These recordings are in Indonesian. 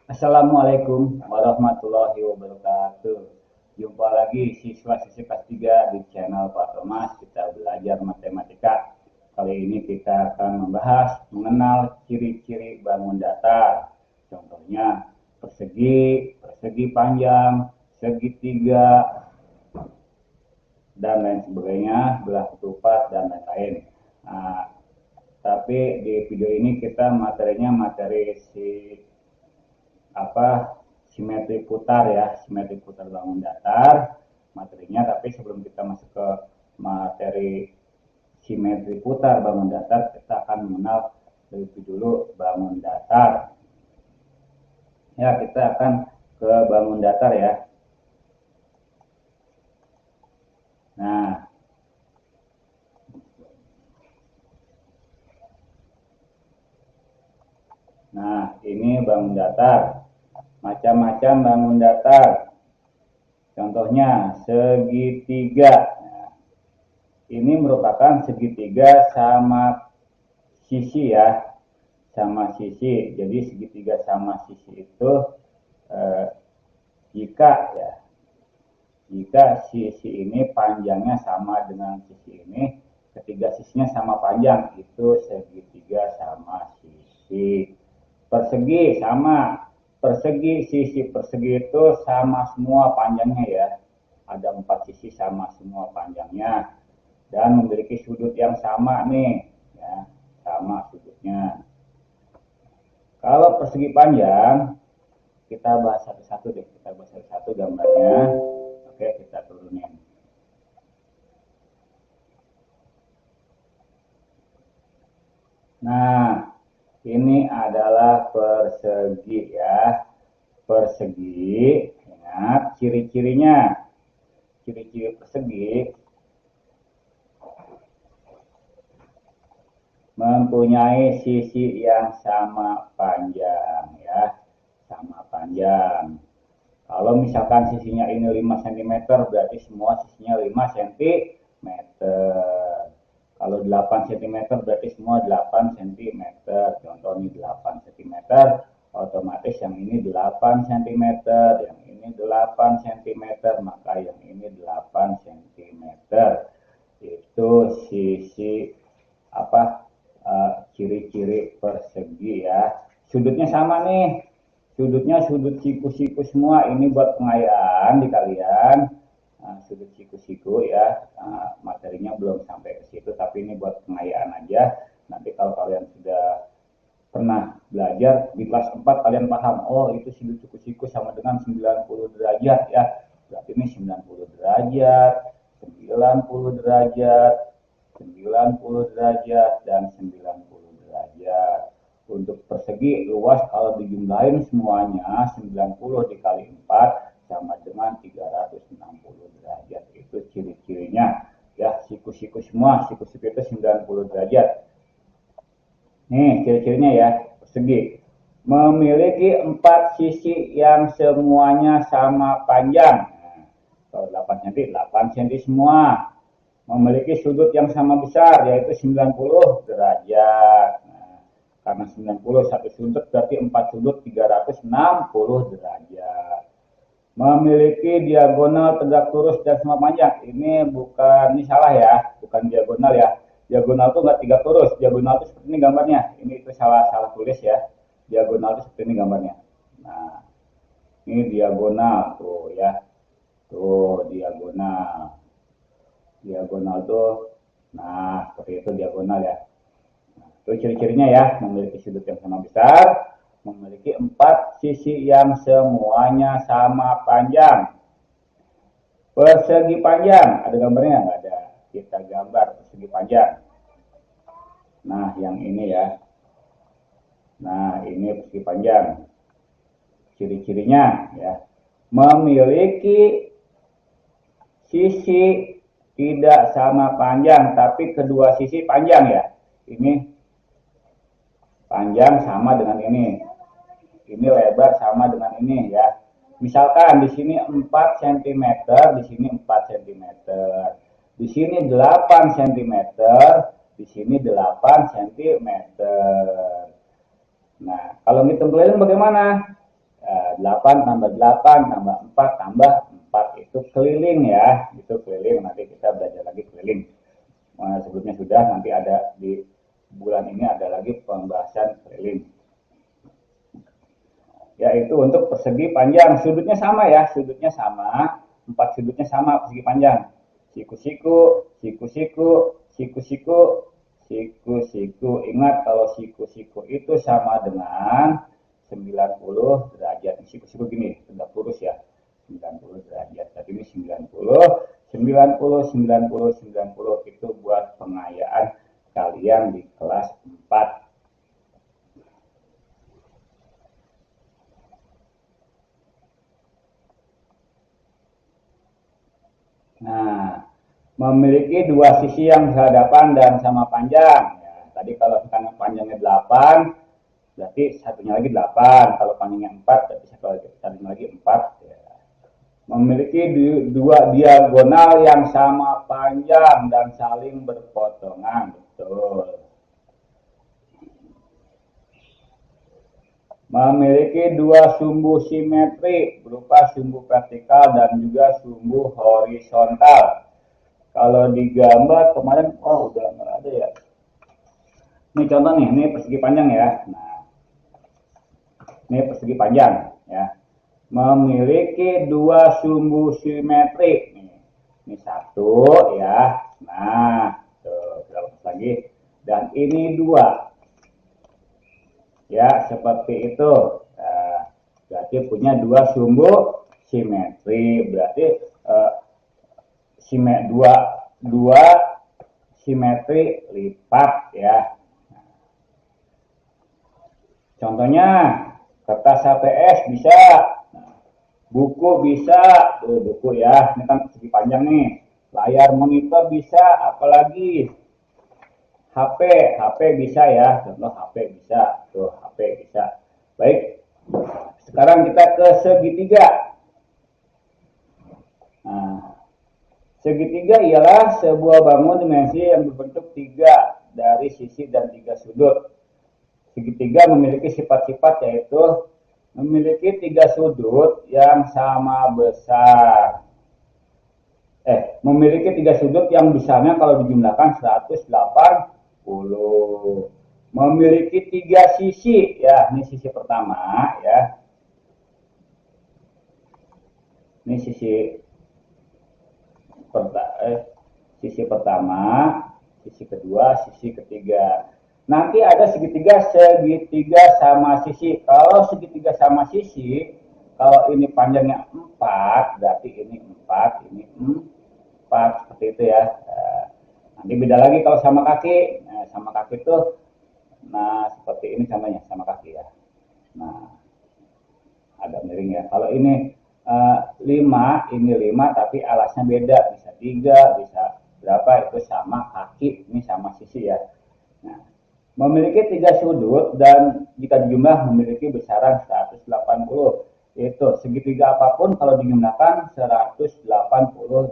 Assalamualaikum warahmatullahi wabarakatuh. Jumpa lagi siswa-siswi kelas 3 di channel Pak Thomas. Kita belajar matematika. Kali ini kita akan membahas mengenal ciri-ciri bangun datar. Contohnya persegi, persegi panjang, segitiga, dan lain sebagainya, belah ketupat, dan lain-lain. Nah, tapi di video ini kita materinya materi simetri putar ya, simetri putar bangun datar materinya. Tapi sebelum kita masuk ke materi simetri putar bangun datar, kita akan mengenal lebih dulu bangun datar ya. Kita akan ke bangun datar ya. Nah, ini bangun datar. Macam-macam bangun datar. Contohnya segitiga. Nah, ini merupakan segitiga sama sisi ya, sama sisi. Jadi segitiga sama sisi itu jika sisi ini panjangnya sama dengan sisi ini, ketiga sisinya sama panjang, itu segitiga sama sisi. Persegi sama, persegi, sisi persegi itu sama semua panjangnya ya, ada 4 sisi sama semua panjangnya dan memiliki sudut yang sama nih ya, sama sudutnya. Kalau persegi panjang, kita bahas satu-satu deh, kita bahas satu-satu gambarnya. Oke, kita turunin. Nah, ini adalah persegi ya. Persegi, ingat ciri-cirinya. Ciri-ciri persegi mempunyai sisi yang sama panjang ya, sama panjang. Kalau misalkan sisinya ini 5 cm, berarti semua sisinya 5 cm. Kalau 8 cm berarti semua 8 cm. Contoh ini 8 cm, otomatis yang ini 8 cm, yang ini 8 cm, maka yang ini 8 cm. Itu sisi ciri-ciri persegi ya. Sudutnya sama nih. Sudutnya sudut siku-siku semua. Ini buat pengayaan di kalian. Sudut siku-siku ya, materinya belum sampai ke situ, tapi ini buat pengayaan aja. Nanti kalau kalian sudah pernah belajar di kelas 4, kalian paham, oh itu sudut siku-siku sama dengan 90 derajat ya, berarti ini 90 derajat, 90 derajat, 90 derajat, dan 90 derajat. Untuk persegi luas kalau dijumlahin semuanya 90 dikali 4 sama dengan 360 derajat. Itu ciri-cirinya ya, siku-siku semua, siku-siku itu 90 derajat. Nih ciri-cirinya ya, persegi memiliki 4 sisi yang semuanya sama panjang. Nah, kalau 8 cm, 8 cm semua. Memiliki sudut yang sama besar, yaitu 90 derajat. Nah, karena 90 satu sudut berarti 4 sudut 360 derajat. Memiliki diagonal tegak lurus dan sama panjang. Ini bukan, ini salah ya, bukan diagonal ya. Diagonal itu nggak tegak lurus, diagonal itu seperti ini gambarnya. Ini itu salah tulis ya. Diagonal itu seperti ini gambarnya. Nah, ini diagonal tuh ya. Tuh diagonal. Diagonal tuh, nah seperti itu diagonal ya. Nah, itu ciri-cirinya ya, memiliki sudut yang sama besar, memiliki 4 sisi yang semuanya sama panjang. Persegi panjang, ada gambarnya nggak ada? Kita gambar persegi panjang. Nah, yang ini ya. Nah, ini persegi panjang. Ciri-cirinya ya, memiliki sisi tidak sama panjang, tapi kedua sisi panjang ya. Ini panjang sama dengan ini. Ini lebar sama dengan ini ya. Misalkan di sini 4 cm, di sini 4 cm. Di sini 8 cm, di sini 8 cm. Nah, kalau ngitung keliling bagaimana? 8 tambah 8 tambah 4 tambah 4 itu keliling ya, itu keliling. Nanti kita belajar lagi keliling. Sebelumnya sudah, nanti ada di bulan ini ada lagi pembahasan keliling. Yaitu untuk persegi panjang, sudutnya sama ya, sudutnya sama, 4 sudutnya sama persegi panjang. Siku-siku, siku-siku, siku-siku, siku-siku. Ingat kalau siku-siku itu sama dengan 90 derajat. Siku-siku gini, tegak lurus ya. 90 derajat. Tapi ini 90, 90, 90, 90 itu buat pengayaan kalian di kelas 4. Nah, memiliki dua sisi yang berhadapan dan sama panjang. Ya, tadi kalau misalnya panjangnya 8, berarti satunya lagi 8. Kalau panjangnya 4, berarti satunya lagi 4. Ya. Memiliki dua diagonal yang sama panjang dan saling berpotongan. Betul. Memiliki dua sumbu simetri berupa sumbu vertikal dan juga sumbu horizontal. Kalau digambar kemarin, udah nggak ada ya. Ini contoh nih, ini persegi panjang ya. Nah, ini persegi panjang ya. Memiliki dua sumbu simetri. Ini satu ya. Nah, tuh, lagi. Dan ini dua. Ya, seperti itu. Nah, berarti punya dua sumbu simetri. Berarti dua simetri lipat ya. Contohnya kertas HPS bisa, buku bisa, tuh buku ya, ini kan segi panjang nih. Layar monitor bisa, apalagi HP bisa ya, contoh HP bisa, tuh HP bisa. Baik, sekarang kita ke segitiga. Nah, segitiga ialah sebuah bangun dimensi yang berbentuk 3 dari sisi dan 3 sudut. Segitiga memiliki sifat-sifat yaitu memiliki 3 sudut yang sama besar. Memiliki 3 sudut yang besarnya kalau dijumlahkan 180. Memiliki 3 sisi, ya, ini sisi pertama ya. Ini sisi pertama, sisi kedua, sisi ketiga. Nanti ada segitiga sama sisi. Kalau segitiga sama sisi, kalau ini panjangnya 4, berarti ini 4, ini 4, seperti itu ya. Nanti beda lagi kalau sama kaki. Nah, sama kaki itu, nah seperti ini contohnya sama kaki ya. Nah, agak miring ya. Kalau ini 5, ini 5, tapi alasnya beda. Bisa 3, bisa berapa, itu sama kaki, ini sama sisi ya. Nah, memiliki 3 sudut dan jika dijumlah memiliki besaran 180. Itu segitiga apapun kalau dijumlahkan 180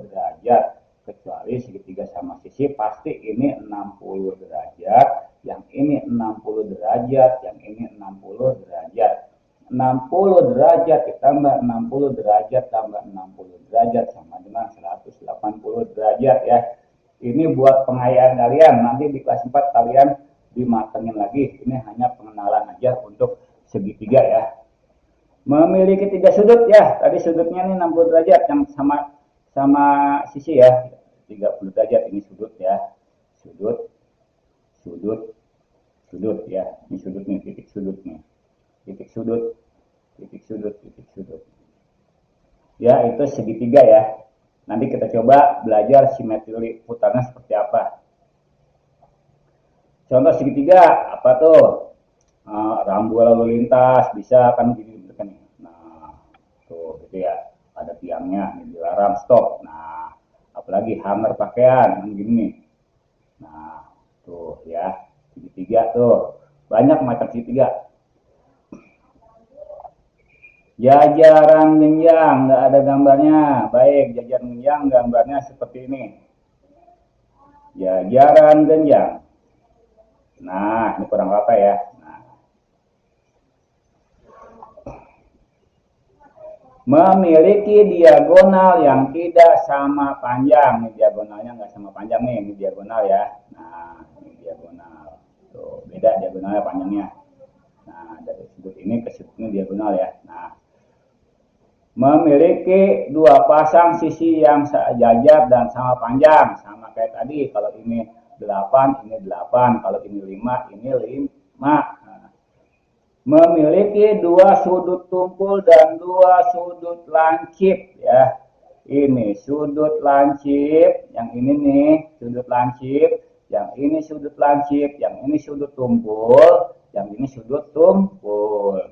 derajat. Kecuali segitiga sama sisi pasti ini 60 derajat, yang ini 60 derajat, yang ini 60 derajat. 60 derajat ditambah 60 derajat tambah 60 derajat sama dengan 180 derajat ya. Ini buat pengayaan kalian, nanti di kelas 4 kalian dimatengin lagi. Ini hanya pengenalan aja untuk segitiga ya. Memiliki 3 sudut ya. Tadi sudutnya ini 60 derajat yang sama sisi ya. 30 derajat ini sudut ya. Sudut ya. Ini sudut nih, titik sudut nih. Titik sudut. Ya, itu segitiga ya. Nanti kita coba belajar simetri putarannya seperti apa. Contoh segitiga apa tuh? Rambu lalu lintas bisa kan gini nih. Nah, tuh gitu ya. Ada tiangnya, ini dilarang stop. Nah, apalagi hanger pakaian kan gini nih. Nah, tuh ya. Segitiga tuh. Banyak macam segitiga. Jajaran genjang, nggak ada gambarnya. Baik, jajaran genjang gambarnya seperti ini. Jajaran genjang. Nah, ini kurang apa ya. Nah. memiliki diagonal yang tidak sama panjang. Ini diagonalnya nggak sama panjang nih, ini diagonal ya. Nah, ini diagonal. Tuh, beda diagonalnya panjangnya. Nah, dari sudut ini ke sudut ini diagonal ya. Nah, memiliki dua pasang sisi yang sejajar dan sama panjang. Sama kayak tadi, kalau ini 8, ini 8. Kalau ini 5, ini 5. Memiliki dua sudut tumpul dan dua sudut lancip ya. Ini sudut lancip, yang ini nih sudut lancip, yang ini sudut lancip, yang ini sudut tumpul, yang ini sudut tumpul.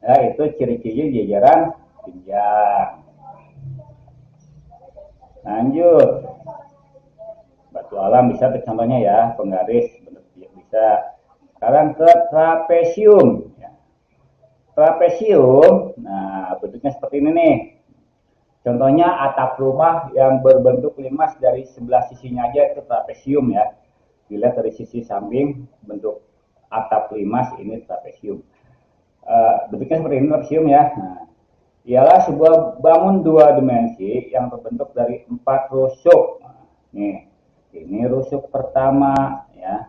Ya, itu ciri-ciri jajaran pinjang. Lanjut. Batu alam bisa contohnya ya, penggaris bentuk bisa. Sekarang ke trapesium. Trapesium, nah bentuknya seperti ini nih. Contohnya atap rumah yang berbentuk limas dari sebelah sisinya aja itu trapesium ya. Dilihat dari sisi samping bentuk atap limas ini trapesium. Bentuknya seperti ini trapesium ya. Nah, ialah sebuah bangun dua dimensi yang terbentuk dari 4 rusuk. Nah, nih, ini rusuk pertama ya.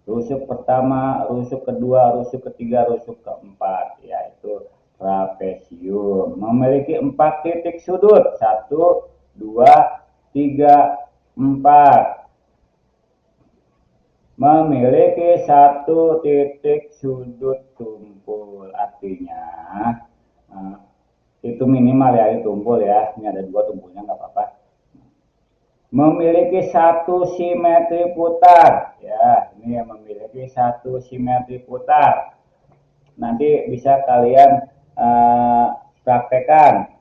Rusuk pertama, rusuk kedua, rusuk ketiga, rusuk keempat, yaitu trapesium. Memiliki 4 titik sudut, 1, 2, 3, 4. Memiliki 1 titik sudut tumpul, artinya itu minimal ya, itu tumpul ya. Ini ada 2 tumpulnya, nggak apa-apa. Memiliki 1 simetri putar ya, ini yang memiliki 1 simetri putar. Nanti bisa kalian praktekkan.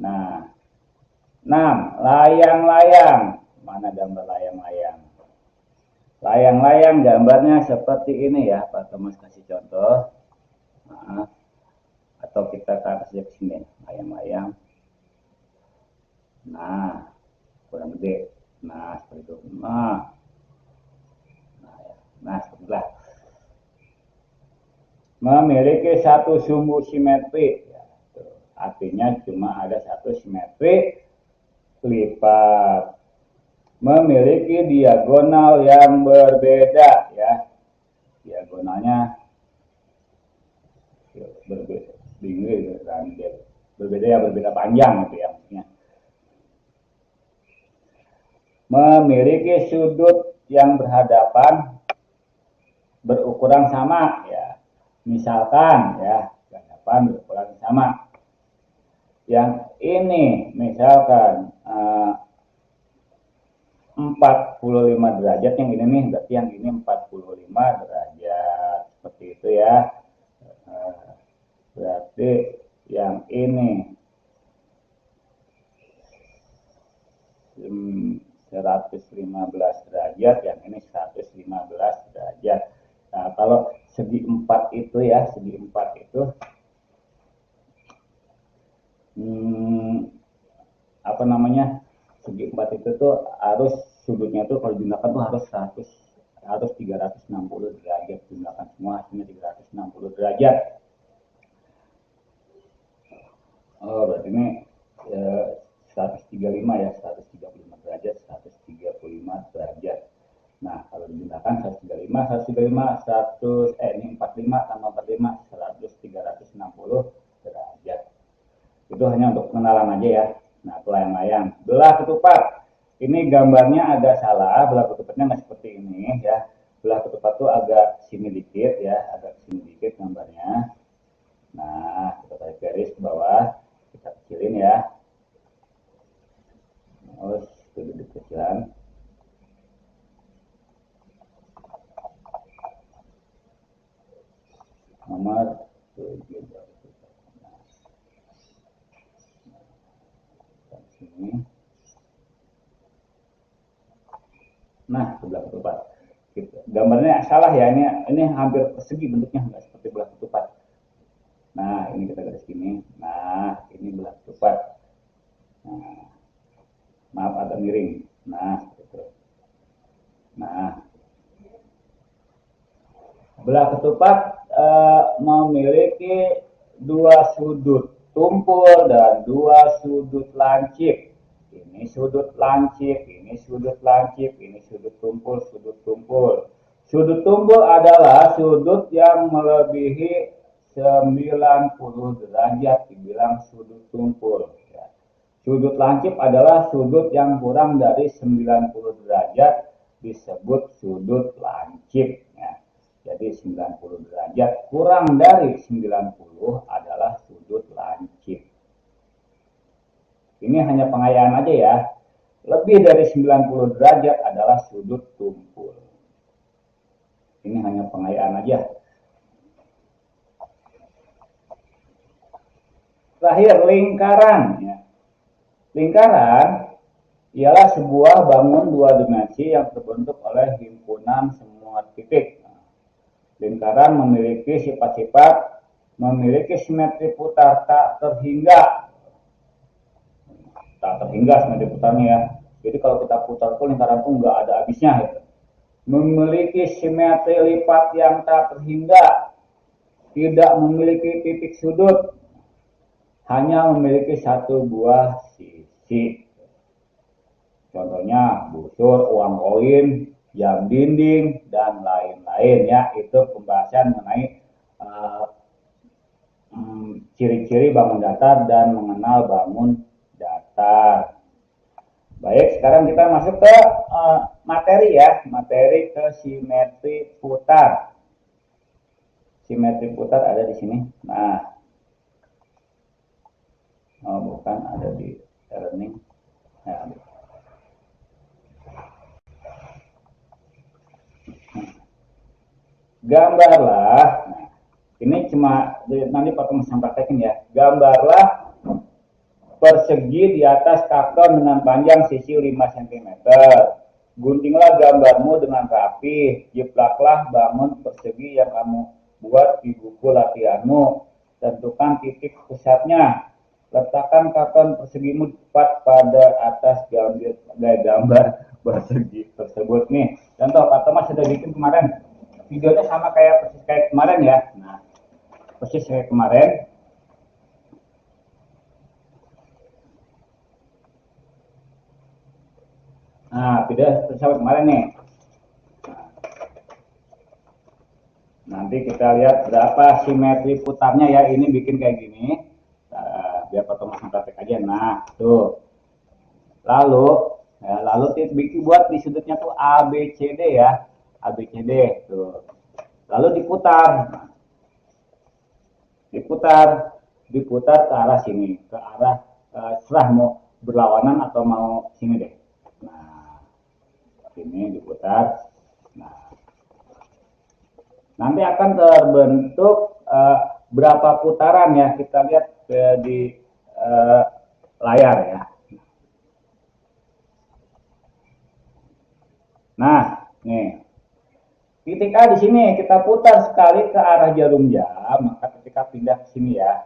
Nah, 6 layang-layang. Mana gambar layang-layang? Layang-layang gambarnya seperti ini ya, Pak Thomas kasih contoh. Nah, atau kita kasih ke sini layang-layang. Nah, kurang gede. Nah, seperti itu. Nah, seperti itulah. Memiliki 1 sumbu simetri. Ya, artinya cuma ada 1 simetri lipat. Memiliki diagonal yang berbeda ya. Diagonalnya berbeda. Berbeda ya, berbeda panjang gitu ya maksudnya. Memiliki sudut yang berhadapan berukuran sama ya. Misalkan ya, berhadapan berukuran sama. Yang ini misalkan 45 derajat, yang ini nih berarti yang ini 45 derajat. Seperti itu ya. Berarti yang ini 115 derajat, yang ini 115 derajat. Nah, kalau segi 4 itu ya, segi 4 itu apa namanya? Segi 4 itu tuh harus sudutnya tuh kalau digunakan tuh harus 360 derajat, digunakan semua hasilnya 360 derajat. Oh, berarti ini 135 ya, 135 derajat, 135 derajat. Nah, kalau digunakan 135, 100, ini 45 tambah 45, 360 derajat. Itu hanya untuk pengenalan aja ya. Nah, layang-layang. Belah ketupat. Ini gambarnya agak salah, belah ketupatnya nggak seperti ini ya. Belah ketupat tuh agak sini dikit ya, agak sini dikit gambarnya. Nah, kita tarik garis ke bawah, kita kecilin ya. Terus sedikit kecilan. Nomor 7. Nah, sebelah ketupat. Gambarnya salah ya, ini hampir persegi bentuknya, nggak seperti belah ketupat. Nah, ini kita garis gini. Nah, ini belah ketupat. Nah, maaf agak miring. Nah, seperti itu. Nah, Belah ketupat memiliki dua sudut tumpul dan dua sudut lancip. Ini sudut lancip, ini sudut lancip, ini sudut tumpul, sudut tumpul. Sudut tumpul adalah sudut yang melebihi 90 derajat dibilang sudut tumpul. Sudut lancip adalah sudut yang kurang dari 90 derajat disebut sudut lancip. Jadi 90 derajat kurang dari 90 adalah sudut lancip. Ini hanya pengayaan aja ya. Lebih dari 90 derajat adalah sudut tumpul. Ini hanya pengayaan aja. Terakhir, lingkaran. Lingkaran ialah sebuah bangun dua dimensi yang terbentuk oleh himpunan semua titik. Lingkaran memiliki sifat-sifat, memiliki simetri putar tak terhingga. Tak terhingga simetri putarnya ya. Jadi kalau kita putar tuh lingkaran tuh nggak ada habisnya gitu. Memiliki simetri lipat yang tak terhingga. Tidak memiliki titik sudut. Hanya memiliki satu buah sisi. Contohnya busur, uang koin, jam dinding, dan lain-lain ya. Itu pembahasan mengenai ciri-ciri bangun datar dan mengenal bangun datar. Baik, sekarang kita masuk ke materi ya. Materi ke simetri putar. Simetri putar ada di sini. Nah, bukan, ada di learning. Nah, gambarlah, nah, ini cuma nanti potong sampaikan ya. Gambarlah persegi di atas karton dengan panjang sisi 5 cm. Guntinglah gambarmu dengan rapi. Jiplaklah bangun persegi yang kamu buat di buku latihanmu. Tentukan titik pusatnya. Letakkan karton persegimu tepat pada atas gambar persegi tersebut nih. Contoh, Pak Thomas sudah bikin kemarin. Videonya sama persis kayak kemarin ya. Nah, persis kayak kemarin. Nah, video sama kemarin nih. Nanti kita lihat berapa simetri putarnya ya. Ini bikin kayak gini. Biar potong praktek aja. Nah, tuh. Lalu bikin buat di sudutnya tuh ABCD ya. ABCD tuh. Lalu diputar. Diputar ke arah sini, ke arah serah mau berlawanan atau mau sini deh. Nah, sini diputar. Nah, nanti akan terbentuk berapa putaran ya, kita lihat di layar ya. Nah, nih titik A di sini kita putar sekali ke arah jarum jam, maka ketika pindah ke sini ya,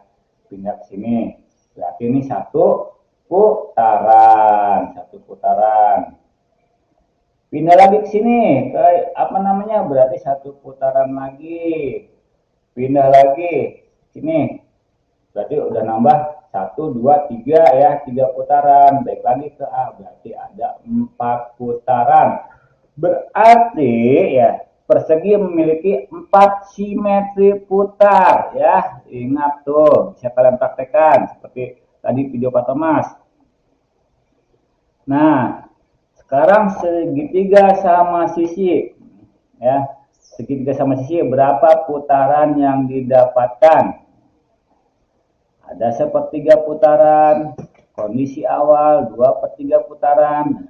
pindah ke sini, berarti ini satu putaran. Pindah lagi ke sini, ke berarti satu putaran lagi. Pindah lagi sini, berarti udah nambah 1, 2, 3 ya, 3 putaran. Baik lagi ke A, berarti ada 4 putaran. Berarti ya, persegi memiliki 4 simetri putar ya. Ingat tuh, bisa kalian praktekkan seperti tadi video Pak Thomas. Nah, sekarang segitiga sama sisi ya. Segitiga sama sisi berapa putaran yang didapatkan? Ada sepertiga putaran, kondisi awal 2/3 putaran.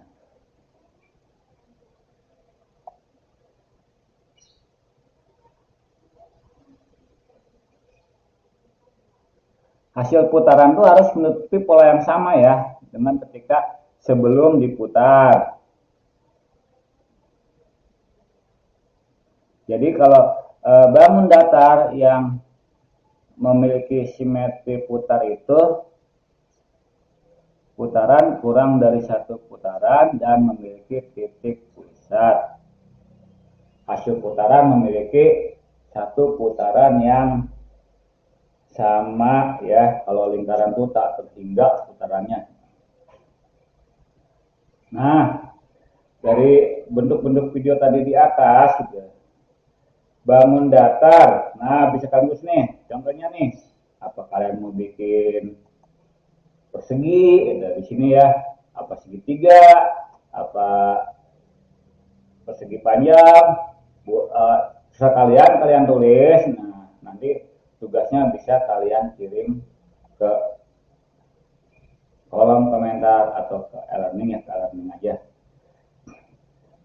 Hasil putaran itu harus menutupi pola yang sama ya, dengan ketika sebelum diputar. Jadi kalau bangun datar yang memiliki simetri putar itu, putaran kurang dari 1 putaran dan memiliki titik pusat. Hasil putaran memiliki satu putaran yang sama ya. Kalau lingkaran itu tak terhingga putarannya. Nah, dari bentuk-bentuk video tadi di atas, gitu. Bangun datar. Nah, bisa kalian tulis nih. Contohnya nih, apa kalian mau bikin persegi? Di sini ya. Apa segitiga? Apa persegi panjang? Terserah kalian tulis. Nah, nanti tugasnya bisa kalian kirim ke kolom komentar atau ke e-learning ya, ke e-learning aja.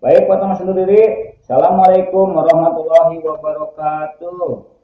Baik, buat teman sendiri. Assalamualaikum warahmatullahi wabarakatuh.